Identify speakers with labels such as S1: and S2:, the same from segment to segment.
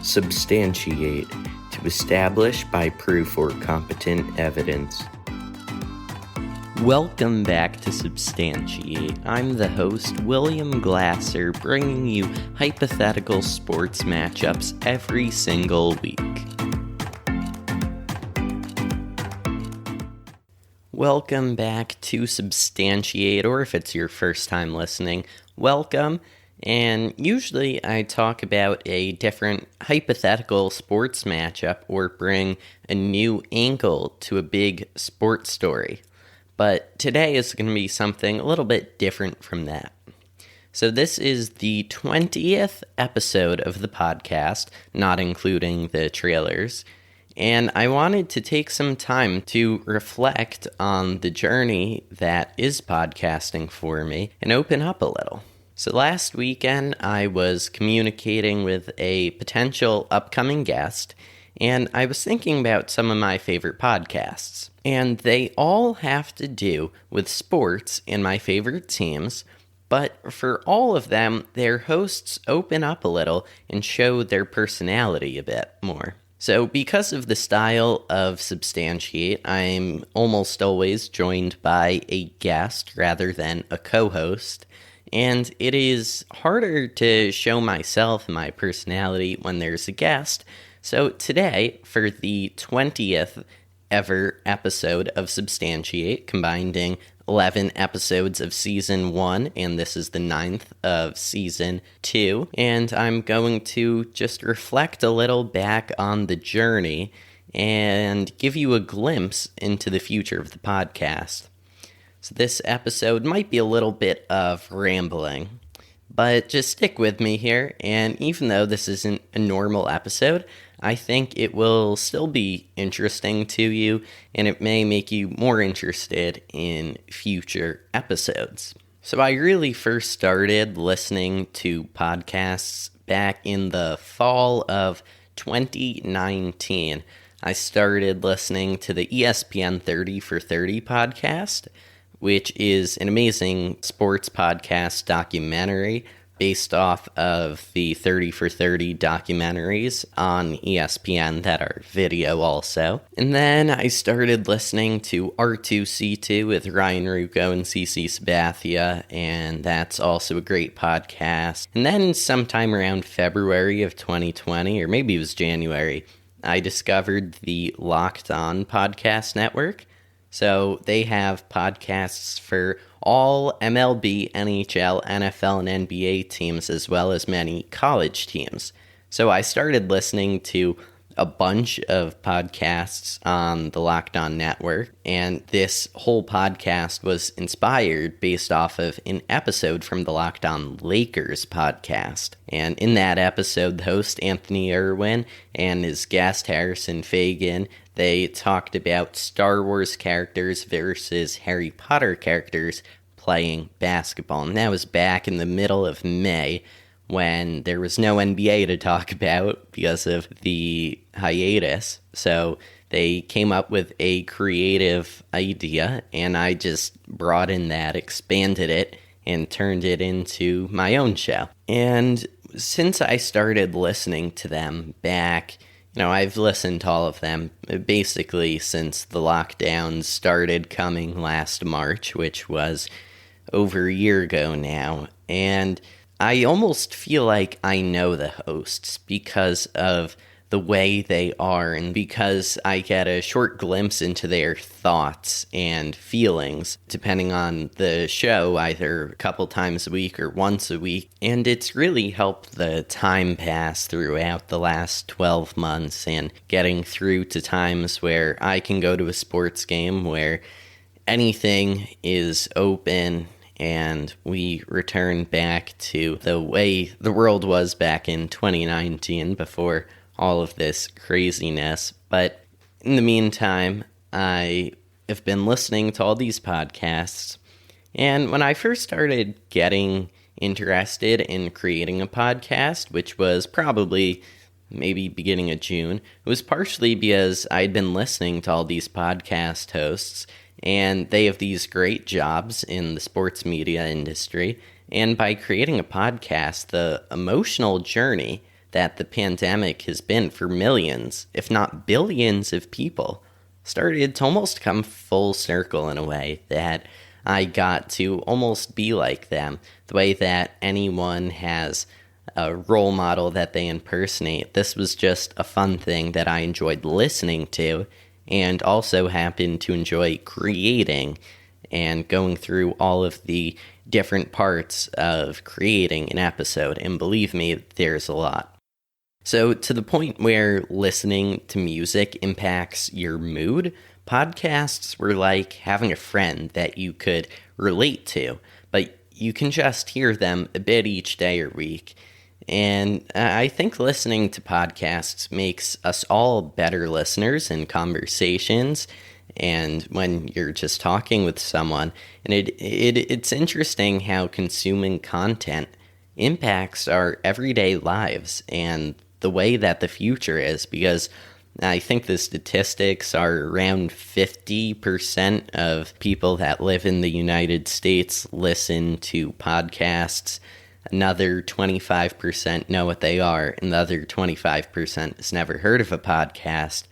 S1: Substantiate, to establish by proof or competent evidence. Welcome back to Substantiate. I'm the host, William Glasser, bringing you hypothetical sports matchups every single week. Welcome back to Substantiate, or if it's your first time listening, welcome. And usually I talk about a different hypothetical sports matchup or bring a new angle to a big sports story. But today is going to be something a little bit different from that. So this is the 20th episode of the podcast, not including the trailers. And I wanted to take some time to reflect on the journey that is podcasting for me and open up a little. So last weekend, I was communicating with a potential upcoming guest, and I was thinking about some of my favorite podcasts. And they all have to do with sports and my favorite teams, but for all of them, their hosts open up a little and show their personality a bit more. So because of the style of Substantiate, I'm almost always joined by a guest rather than a co-host. And it is harder to show myself and my personality when there's a guest. So today, for the 20th ever episode of Substantiate, combining 11 episodes of Season 1, and this is the 9th of Season 2, and I'm going to just reflect a little back on the journey and give you a glimpse into the future of the podcast. So this episode might be a little bit of rambling, but just stick with me here, and even though this isn't a normal episode, I think it will still be interesting to you, and it may make you more interested in future episodes. So I really first started listening to podcasts back in the fall of 2019. I started listening to the ESPN 30 for 30 podcast, which is an amazing sports podcast documentary based off of the 30 for 30 documentaries on ESPN that are video also. And then I started listening to R2C2 with Ryan Rucco and CC Sabathia, and that's also a great podcast. And then sometime around February of 2020, or maybe it was January, I discovered the Locked On Podcast Network. So they have podcasts for all MLB, NHL, NFL, and NBA teams, as well as many college teams. So I started listening to a bunch of podcasts on the Locked On Network, and this whole podcast was inspired based off of an episode from the Locked On Lakers podcast. And in that episode, the host Anthony Irwin and his guest Harrison Fagan, they talked about Star Wars characters versus Harry Potter characters playing basketball. And that was back in the middle of May when there was no NBA to talk about because of the hiatus. So they came up with a creative idea, and I just brought in that, expanded it, and turned it into my own show. And since I started listening to them back, I've listened to all of them basically since the lockdowns started coming last March, which was over a year ago now. And I almost feel like I know the hosts because of the way they are and because I get a short glimpse into their thoughts and feelings depending on the show, either a couple times a week or once a week. And it's really helped the time pass throughout the last 12 months and getting through to times where I can go to a sports game where anything is open and we return back to the way the world was back in 2019 before all of this craziness. But in the meantime, I have been listening to all these podcasts, and when I first started getting interested in creating a podcast, which was probably maybe beginning of June, it was partially because I'd been listening to all these podcast hosts, and they have these great jobs in the sports media industry, and by creating a podcast, the emotional journey that the pandemic has been for millions, if not billions of people, started to almost come full circle in a way that I got to almost be like them. The way that anyone has a role model that they impersonate. This was just a fun thing that I enjoyed listening to and also happened to enjoy creating and going through all of the different parts of creating an episode. And believe me, there's a lot. So to the point where listening to music impacts your mood, podcasts were like having a friend that you could relate to, but you can just hear them a bit each day or week. And I think listening to podcasts makes us all better listeners in conversations and when you're just talking with someone. And it's interesting how consuming content impacts our everyday lives and the way that the future is, because I think the statistics are around 50% of people that live in the United States listen to podcasts. Another 25% know what they are, and the other 25% has never heard of a podcast.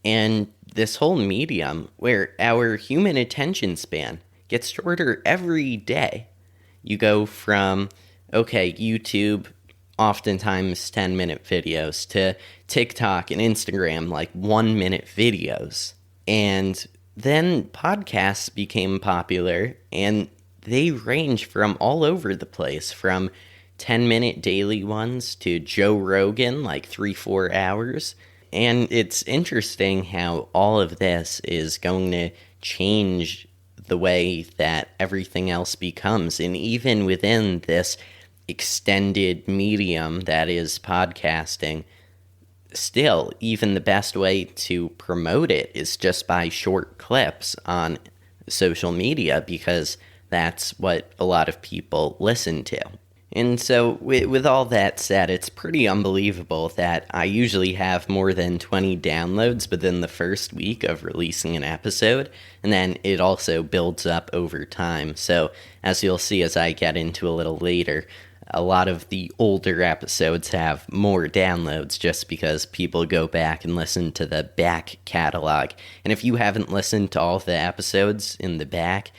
S1: And this whole medium where our human attention span gets shorter every day. You go from, YouTube, oftentimes 10-minute videos, to TikTok and Instagram, like 1-minute videos. And then podcasts became popular, and they range from all over the place, from 10-minute daily ones to Joe Rogan, like 3-4 hours. And it's interesting how all of this is going to change the way that everything else becomes. And even within this extended medium that is podcasting, still, even the best way to promote it is just by short clips on social media, because that's what a lot of people listen to. And so with all that said, it's pretty unbelievable that I usually have more than 20 downloads within the first week of releasing an episode, and then it also builds up over time. So as you'll see as I get into a little later, a lot of the older episodes have more downloads just because people go back and listen to the back catalog. And if you haven't listened to all the episodes in the back,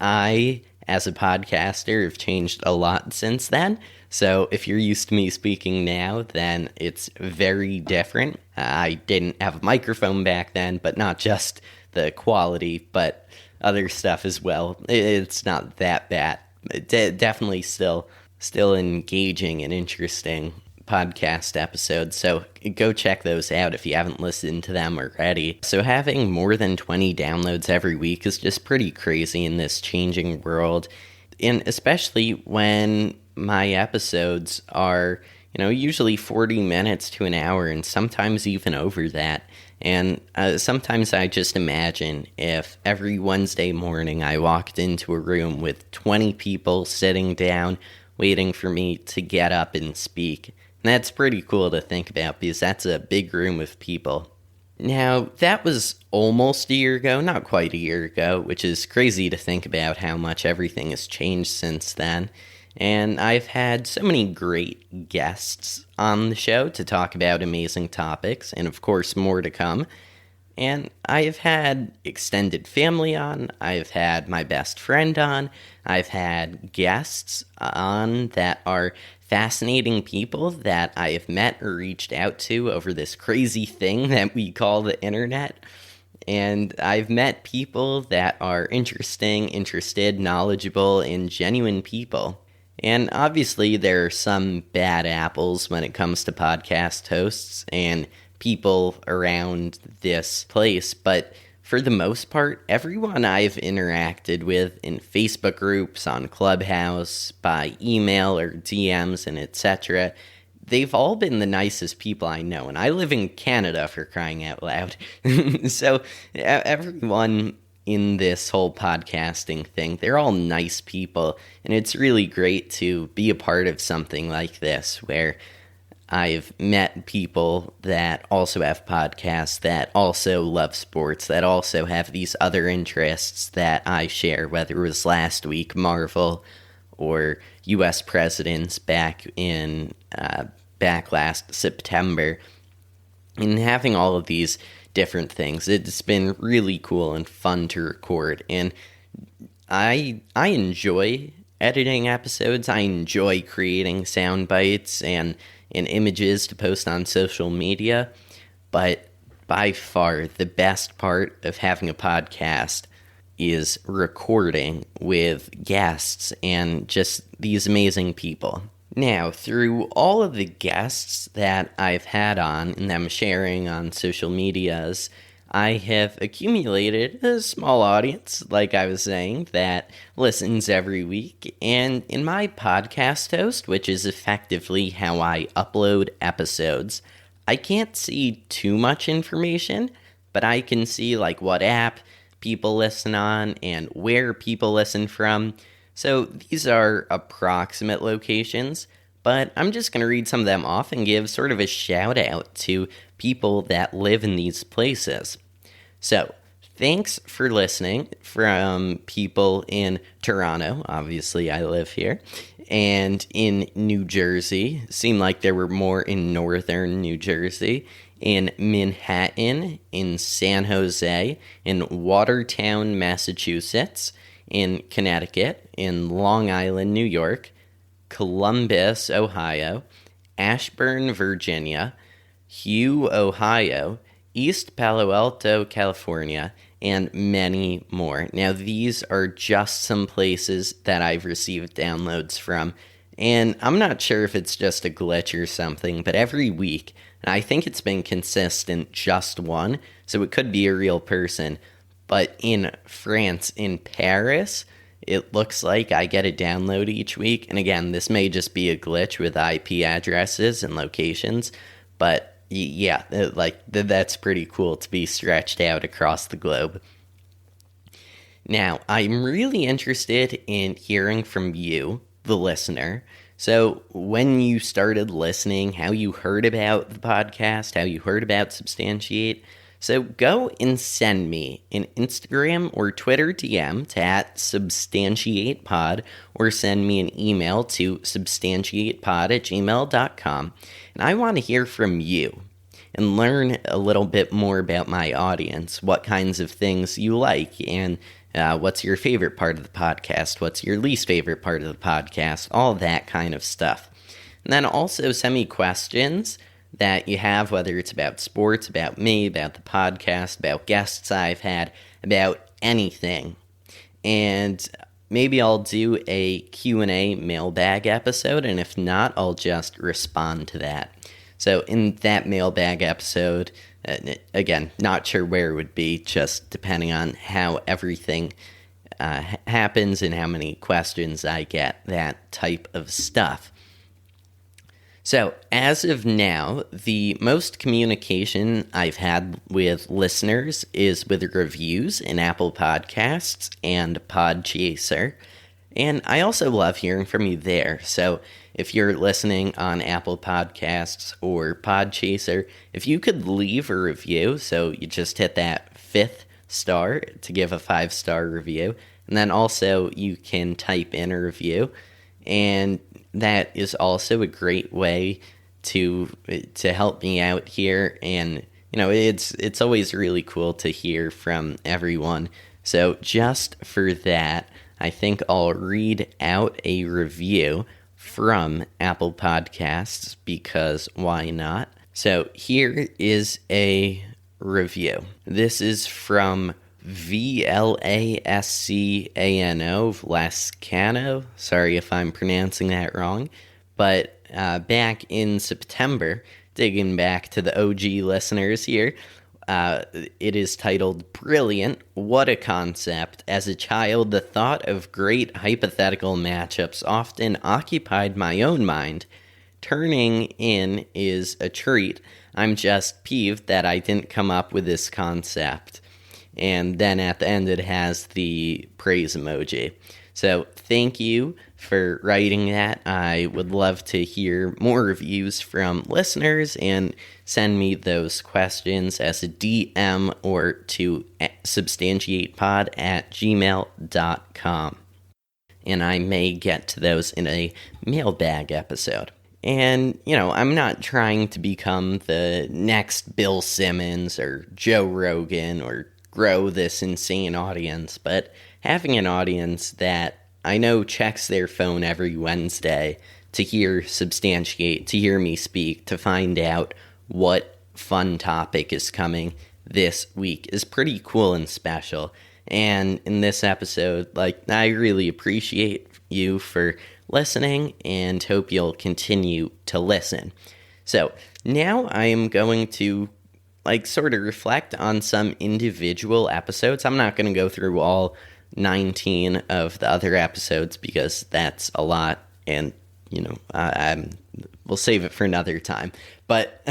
S1: I, as a podcaster, have changed a lot since then. So if you're used to me speaking now, then it's very different. I didn't have a microphone back then, but not just the quality, but other stuff as well. It's not that bad. Definitely still engaging and interesting podcast episodes, so go check those out if you haven't listened to them already. So having more than 20 downloads every week is just pretty crazy in this changing world, and especially when my episodes are, usually 40 minutes to an hour, and sometimes even over that. And sometimes I just imagine if every Wednesday morning I walked into a room with 20 people sitting down waiting for me to get up and speak. And that's pretty cool to think about, because that's a big room of people. Now, that was almost a year ago, not quite a year ago, which is crazy to think about how much everything has changed since then. And I've had so many great guests on the show to talk about amazing topics, and of course more to come. And I've had extended family on, I've had my best friend on, I've had guests on that are fascinating people that I have met or reached out to over this crazy thing that we call the internet. And I've met people that are interested, knowledgeable, and genuine people. And obviously there are some bad apples when it comes to podcast hosts and people around this place, but for the most part, everyone I've interacted with in Facebook groups, on Clubhouse, by email or DMs, and etc., they've all been the nicest people I know. And I live in Canada, for crying out loud. So everyone in this whole podcasting thing, they're all nice people. And it's really great to be a part of something like this, where I've met people that also have podcasts, that also love sports, that also have these other interests that I share, whether it was last week, Marvel, or U.S. presidents back back last September. And having all of these different things, it's been really cool and fun to record. And I enjoy editing episodes. I enjoy creating sound bites and images to post on social media. But by far, the best part of having a podcast is recording with guests and just these amazing people. Now, through all of the guests that I've had on and I'm sharing on social medias, I have accumulated a small audience, like I was saying, that listens every week. And in my podcast host, which is effectively how I upload episodes, I can't see too much information, but I can see like what app people listen on and where people listen from. So these are approximate locations, but I'm just going to read some of them off and give sort of a shout out to people that live in these places. So thanks for listening from people in Toronto. Obviously, I live here. And in New Jersey. Seemed like there were more in northern New Jersey. In Manhattan, in San Jose, in Watertown, Massachusetts, in Connecticut, in Long Island, New York, Columbus, Ohio, Ashburn, Virginia, Hugh, Ohio, East Palo Alto, California, and many more. Now, these are just some places that I've received downloads from, and I'm not sure if it's just a glitch or something, but every week, and I think it's been consistent, just one, so it could be a real person. But in France, in Paris, it looks like I get a download each week. And again, this may just be a glitch with IP addresses and locations, but yeah, that's pretty cool to be stretched out across the globe. Now, I'm really interested in hearing from you, the listener. So when you started listening, how you heard about the podcast, how you heard about Substantiate. So go and send me an Instagram or Twitter DM to @substantiatepod, or send me an email to substantiatepod@gmail.com. And I want to hear from you and learn a little bit more about my audience, what kinds of things you like, and what's your favorite part of the podcast, what's your least favorite part of the podcast, all that kind of stuff. And then also send me questions that you have, whether it's about sports, about me, about the podcast, about guests I've had, about anything. And maybe I'll do a Q&A mailbag episode, and if not, I'll just respond to that. So in that mailbag episode, again, not sure where it would be, just depending on how everything happens and how many questions I get, that type of stuff. So, as of now, the most communication I've had with listeners is with reviews in Apple Podcasts and Podchaser. And I also love hearing from you there. So, if you're listening on Apple Podcasts or Podchaser, if you could leave a review, so you just hit that 5th star to give a 5-star review, and then also you can type in a review, and that is also a great way to help me out here. And it's always really cool to hear from everyone. So just for that, I think I'll read out a review from Apple Podcasts, because why not? So here is a review. This is from VLASCANO, Vlascano. Sorry if I'm pronouncing that wrong. But back in September, digging back to the OG listeners here, it is titled, "Brilliant, what a concept. As a child, the thought of great hypothetical matchups often occupied my own mind. Turning in is a treat. I'm just peeved that I didn't come up with this concept." And then at the end, it has the praise emoji. So thank you for writing that. I would love to hear more reviews from listeners, and send me those questions as a DM or to substantiatepod@gmail.com. And I may get to those in a mailbag episode. And, I'm not trying to become the next Bill Simmons or Joe Rogan or grow this insane audience, but having an audience that I know checks their phone every Wednesday to hear Substantiate, to hear me speak, to find out what fun topic is coming this week is pretty cool and special. And in this episode, I really appreciate you for listening and hope you'll continue to listen. So now I am going to sort of reflect on some individual episodes. I'm not going to go through all 19 of the other episodes because that's a lot, and we'll save it for another time. But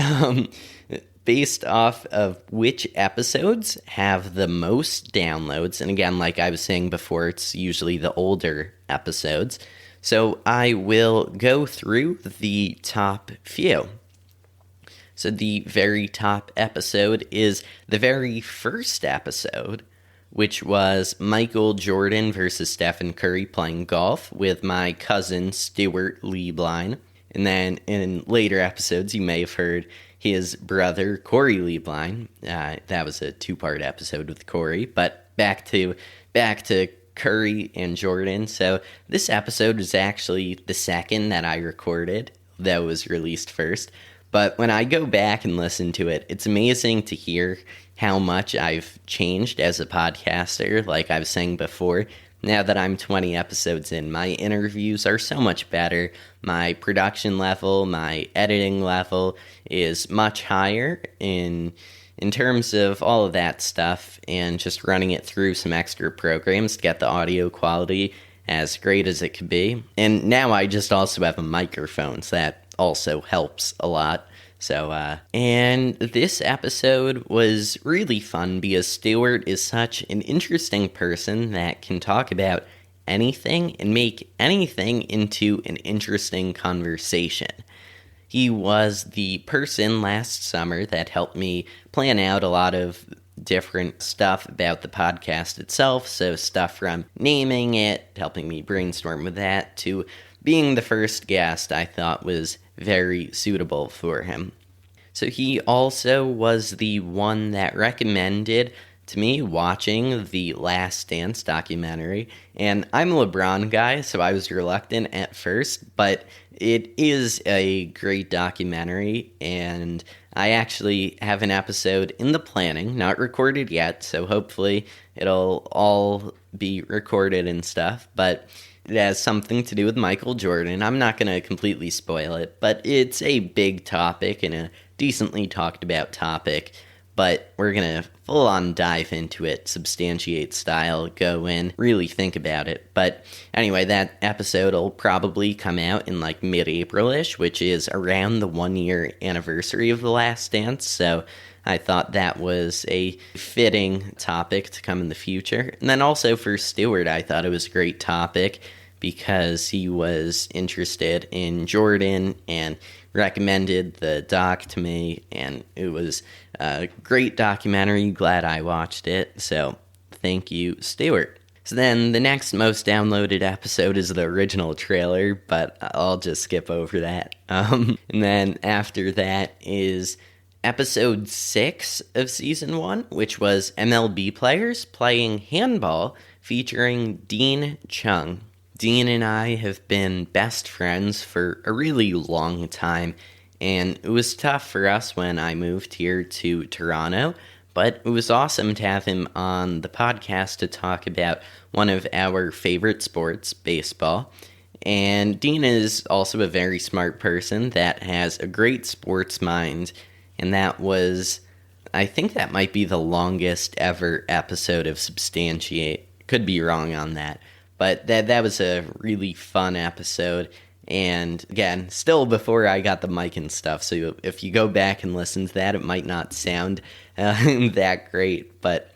S1: based off of which episodes have the most downloads, and again, like I was saying before, it's usually the older episodes. So I will go through the top few. So the very top episode is the very first episode, which was Michael Jordan versus Stephen Curry playing golf with my cousin Stuart Lieblein. And then in later episodes, you may have heard his brother Corey Lieblein. That was a 2-part episode with Corey. But back to Curry and Jordan. So this episode was actually the second that I recorded that was released first. But when I go back and listen to it, it's amazing to hear how much I've changed as a podcaster. Like I was saying before, now that I'm 20 episodes in, my interviews are so much better. My production level, my editing level is much higher in terms of all of that stuff, and just running it through some extra programs to get the audio quality as great as it could be. And now I just also have a microphone, so that also helps a lot. So, and this episode was really fun because Stuart is such an interesting person that can talk about anything and make anything into an interesting conversation. He was the person last summer that helped me plan out a lot of different stuff about the podcast itself. So stuff from naming it, helping me brainstorm with that, to being the first guest I thought was very suitable for him. So he also was the one that recommended to me watching the Last Dance documentary. And I'm a LeBron guy, so I was reluctant at first, but it is a great documentary, and I actually have an episode in the planning, not recorded yet, so hopefully it'll all be recorded and stuff, but it has something to do with Michael Jordan. I'm not going to completely spoil it, but it's a big topic and a decently talked about topic, but we're going to full on dive into it, Substantiate style, go in, really think about it. But anyway, that episode will probably come out in mid-April-ish, which is around the 1-year anniversary of The Last Dance, so I thought that was a fitting topic to come in the future. And then also for Stuart, I thought it was a great topic because he was interested in Jordan and recommended the doc to me, and it was a great documentary. Glad I watched it, so thank you, Stuart. So then the next most downloaded episode is the original trailer, but I'll just skip over that. And then after that is episode 6 of season 1, which was MLB players playing handball, featuring Dean Chung. Dean and I have been best friends for a really long time, and it was tough for us when I moved here to Toronto, but it was awesome to have him on the podcast to talk about one of our favorite sports, baseball. And Dean is also a very smart person that has a great sports mind, and I think that might be the longest ever episode of Substantiate. Could be wrong on that. But that was a really fun episode, and again, still before I got the mic and stuff, so if you go back and listen to that, it might not sound that great, but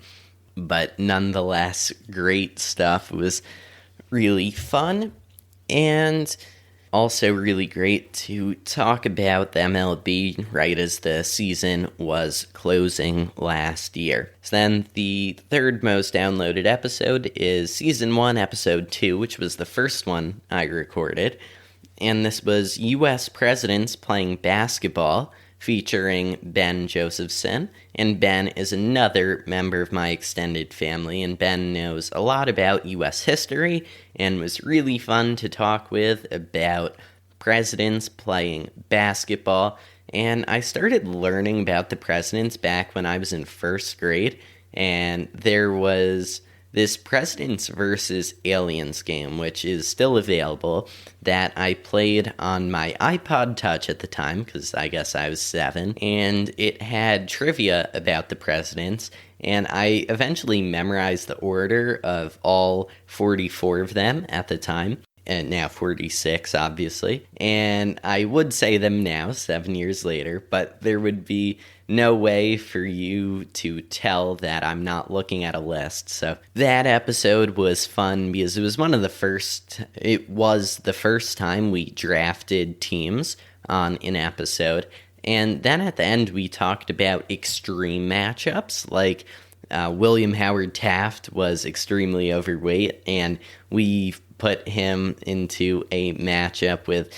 S1: nonetheless, great stuff. It was really fun, and also really great to talk about the MLB right as the season was closing last year. So then the third most downloaded episode is season 1, episode 2, which was the first one I recorded. and this was U.S. presidents playing basketball, featuring Ben Josephson. And Ben is another member of my extended family, and Ben knows a lot about U.S. history and was really fun to talk with about presidents playing basketball. And I started learning about the presidents back when I was in first grade, and there was this Presidents versus Aliens game, which is still available, that I played on my iPod Touch at the time, because I guess I was 7, and it had trivia about the presidents, and I eventually memorized the order of all 44 of them at the time, and now 46, obviously, and I would say them now, 7 years later, but there would be no way for you to tell that I'm not looking at a list. So that episode was fun because it was the first time we drafted teams on an episode. And then at the end, we talked about extreme matchups, like William Howard Taft was extremely overweight, and we put him into a matchup with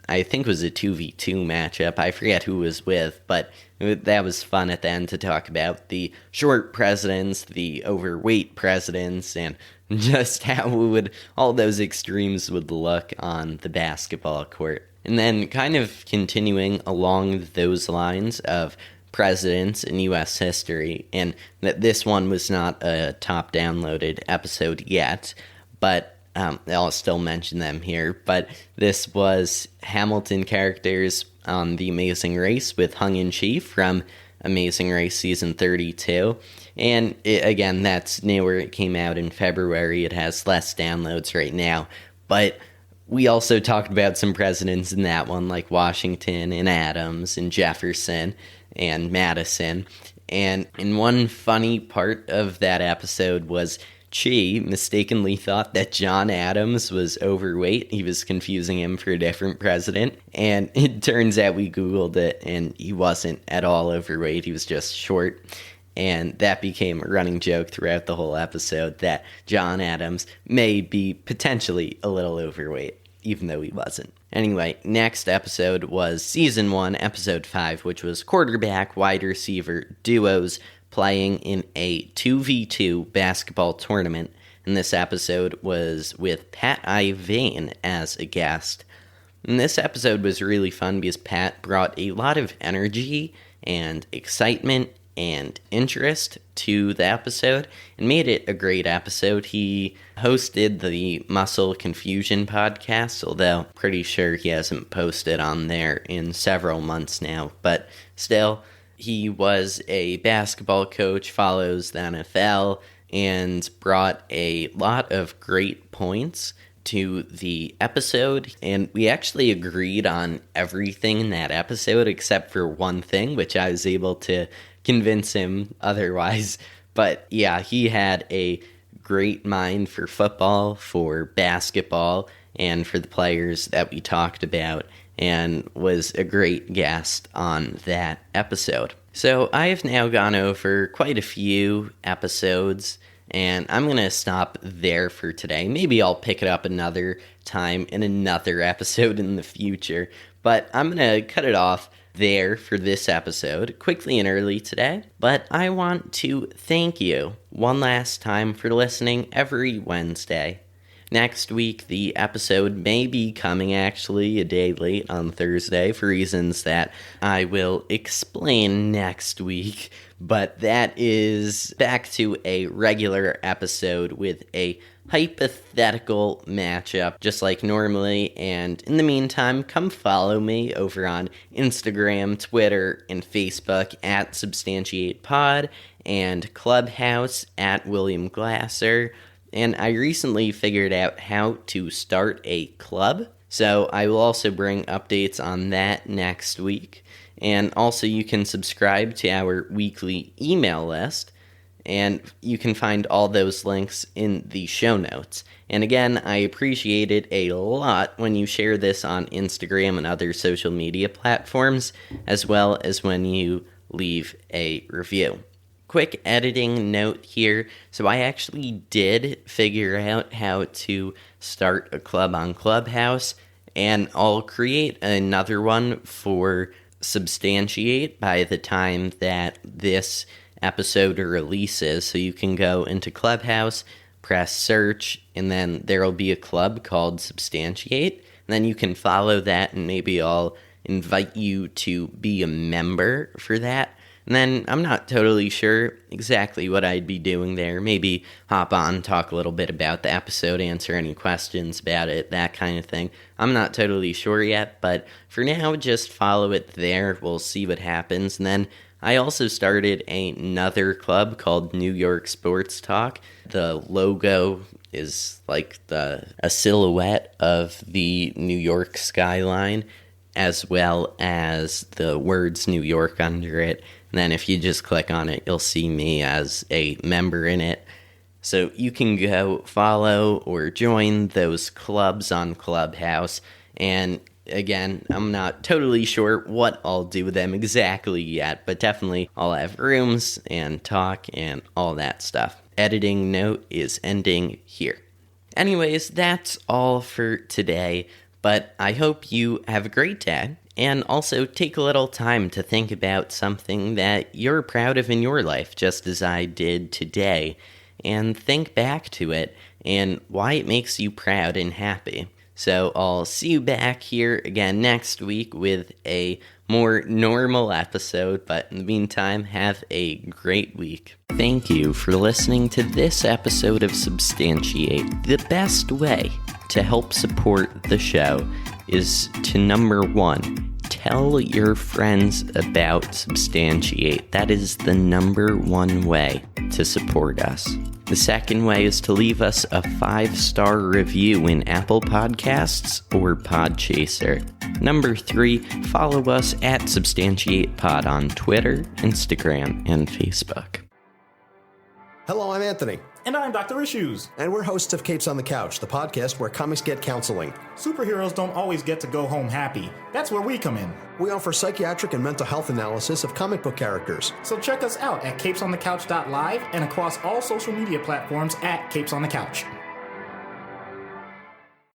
S1: I think it was a 2v2 matchup. I forget who was with, but that was fun at the end to talk about the short presidents, the overweight presidents, and just how all those extremes would look on the basketball court. And then kind of continuing along those lines of presidents in U.S. history, and that this one was not a top downloaded episode yet, but I'll still mention them here, but this was Hamilton characters on The Amazing Race with Hung In Chi from Amazing Race Season 32. And again, that's newer. It came out in February. It has less downloads right now. But we also talked about some presidents in that one, like Washington and Adams and Jefferson and Madison. And one funny part of that episode was Chi mistakenly thought that John Adams was overweight. He was confusing him for a different president. And it turns out we Googled it, and he wasn't at all overweight. He was just short. And that became a running joke throughout the whole episode that John Adams may be potentially a little overweight, even though he wasn't. Anyway, next episode was Season 1, Episode 5, which was quarterback, wide receiver duos playing in a 2v2 basketball tournament, and this episode was with Pat Ivane as a guest. And this episode was really fun because Pat brought a lot of energy and excitement and interest to the episode and made it a great episode. He hosted the Muscle Confusion podcast, although pretty sure he hasn't posted on there in several months now, but still, he was a basketball coach, follows the NFL, and brought a lot of great points to the episode. And we actually agreed on everything in that episode except for one thing, which I was able to convince him otherwise. But yeah, he had a great mind for football, for basketball, and for the players that we talked about, and was a great guest on that episode. So I have now gone over quite a few episodes, and I'm going to stop there for today. Maybe I'll pick it up another time in another episode in the future, but I'm going to cut it off there for this episode, quickly and early today. But I want to thank you one last time for listening every Wednesday. Next week, the episode may be coming actually a day late on Thursday for reasons that I will explain next week, but that is back to a regular episode with a hypothetical matchup just like normally. And in the meantime, come follow me over on Instagram, Twitter, and Facebook at substantiatepod, and Clubhouse at William Glasser. And I recently figured out how to start a club, so I will also bring updates on that next week. And also you can subscribe to our weekly email list, and you can find all those links in the show notes. And again, I appreciate it a lot when you share this on Instagram and other social media platforms, as well as when you leave a review. Quick editing note here. So I actually did figure out how to start a club on Clubhouse, And I'll create another one for Substantiate by the time that this episode releases. So you can go into Clubhouse, press search, and then there'll be a club called Substantiate. And then you can follow that, and maybe I'll invite you to be a member for that. And then I'm not totally sure exactly what I'd be doing there. Maybe hop on, talk a little bit about the episode, answer any questions about it, that kind of thing. I'm not totally sure yet, but for now, just follow it there. We'll see what happens. And then I also started another club called New York Sports Talk. The logo is like a silhouette of the New York skyline, as well as the words New York under it. And then if you just click on it, you'll see me as a member in it. So you can go follow or join those clubs on Clubhouse. And again, I'm not totally sure what I'll do with them exactly yet, but definitely I'll have rooms and talk and all that stuff. Editing note is ending here. Anyways, that's all for today, but I hope you have a great day. And also take a little time to think about something that you're proud of in your life, just as I did today, and think back to it and why it makes you proud and happy. So I'll see you back here again next week with a more normal episode, but in the meantime, have a great week. Thank you for listening to this episode of Substantiate. The best way to help support the show is to, number one, tell your friends about Substantiate. That is the number one way to support us. The second way is to leave us a 5-star review in Apple Podcasts or Podchaser. Number 3, follow us at substantiatepod on Twitter, Instagram, and Facebook.
S2: Hello, I'm Anthony.
S3: And I'm Dr. Issues.
S2: And we're hosts of Capes on the Couch, the podcast where comics get counseling.
S3: Superheroes don't always get to go home happy. That's where we come in.
S2: We offer psychiatric and mental health analysis of comic book characters.
S3: So check us out at capesonthecouch.live and across all social media platforms at Capes on the Couch.